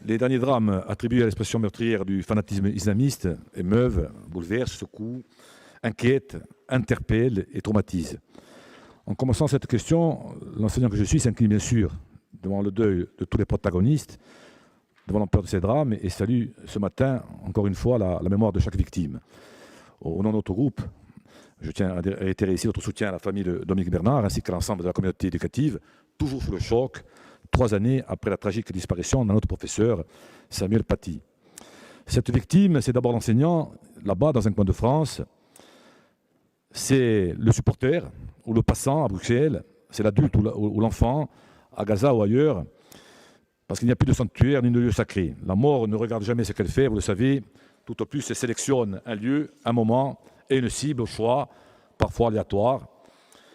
Les derniers drames attribués à l'expression meurtrière du fanatisme islamiste émeuvent, bouleversent, secouent, inquiètent, interpellent et traumatisent. En commençant cette question, l'enseignant que je suis s'incline bien sûr devant le deuil de tous les protagonistes, devant l'ampleur de ces drames et salue ce matin, encore une fois, la mémoire de chaque victime. Au nom de notre groupe, je tiens à réitérer ici notre soutien à la famille de Dominique Bernard ainsi qu'à l'ensemble de la communauté éducative, toujours sous le choc, 3 années après la tragique disparition d'un autre professeur, Samuel Paty. Cette victime, c'est d'abord l'enseignant, là-bas, dans un coin de France. C'est le supporter ou le passant à Bruxelles. C'est l'adulte ou l'enfant à Gaza ou ailleurs. Parce qu'il n'y a plus de sanctuaire ni de lieu sacré. La mort ne regarde jamais ce qu'elle fait, vous le savez. Tout au plus, elle sélectionne un lieu, un moment et une cible au choix, parfois aléatoire.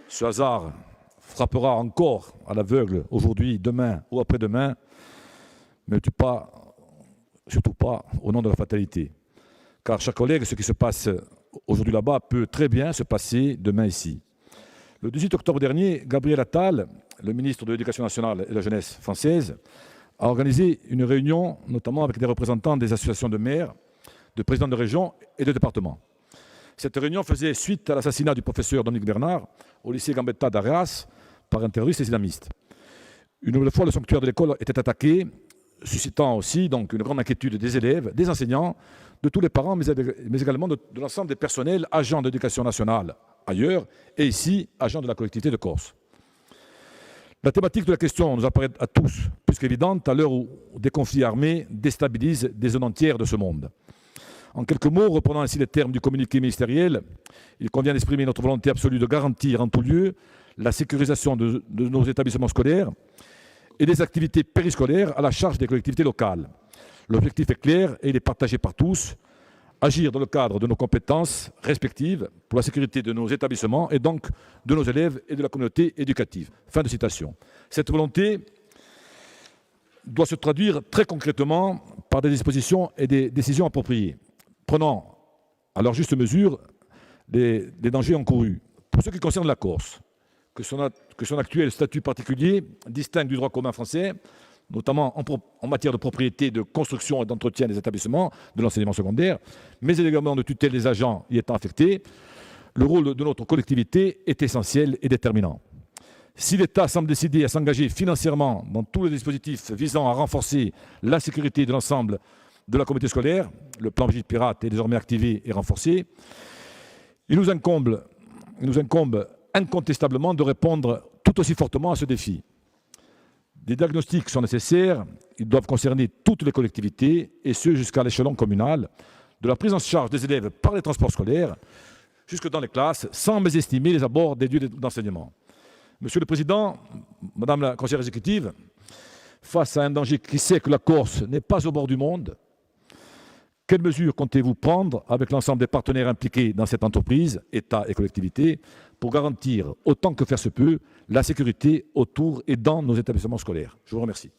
Ce hasard frappera encore à l'aveugle aujourd'hui, demain ou après-demain, mais surtout pas au nom de la fatalité. Car, chers collègues, ce qui se passe aujourd'hui là-bas peut très bien se passer demain ici. Le 18 octobre dernier, Gabriel Attal, le ministre de l'Éducation nationale et de la jeunesse française, a organisé une réunion, notamment avec des représentants des associations de maires, de présidents de région et de départements. Cette réunion faisait suite à l'assassinat du professeur Dominique Bernard au lycée Gambetta d'Arras par un terroriste islamiste. Une nouvelle fois, le sanctuaire de l'école était attaqué, suscitant aussi donc une grande inquiétude des élèves, des enseignants, de tous les parents, mais également de l'ensemble des personnels, agents d'éducation nationale ailleurs, et ici, agents de la collectivité de Corse. La thématique de la question nous apparaît à tous plus qu'évidente à l'heure où des conflits armés déstabilisent des zones entières de ce monde. En quelques mots, reprenant ainsi les termes du communiqué ministériel, il convient d'exprimer notre volonté absolue de garantir en tout lieu la sécurisation de nos établissements scolaires et des activités périscolaires à la charge des collectivités locales. L'objectif est clair et il est partagé par tous. Agir dans le cadre de nos compétences respectives pour la sécurité de nos établissements et donc de nos élèves et de la communauté éducative. Fin de citation. Cette volonté doit se traduire très concrètement par des dispositions et des décisions appropriées, prenant à leur juste mesure les dangers encourus. Pour ce qui concerne la Corse, que son actuel statut particulier distingue du droit commun français, notamment en matière de propriété, de construction et d'entretien des établissements de l'enseignement secondaire, mais également de tutelle des agents y étant affectés, le rôle de notre collectivité est essentiel et déterminant. Si l'État semble décidé à s'engager financièrement dans tous les dispositifs visant à renforcer la sécurité de l'ensemble de la communauté scolaire, le plan Brigitte Pirate est désormais activé et renforcé, il nous incombe incontestablement de répondre tout aussi fortement à ce défi. Des diagnostics sont nécessaires, ils doivent concerner toutes les collectivités, et ce jusqu'à l'échelon communal, de la prise en charge des élèves par les transports scolaires, jusque dans les classes, sans mésestimer les abords des lieux d'enseignement. Monsieur le Président, Madame la conseillère exécutive, face à un danger qui sait que la Corse n'est pas au bord du monde, quelles mesures comptez-vous prendre avec l'ensemble des partenaires impliqués dans cette entreprise, État et collectivités, pour garantir, autant que faire se peut, la sécurité autour et dans nos établissements scolaires? Je vous remercie.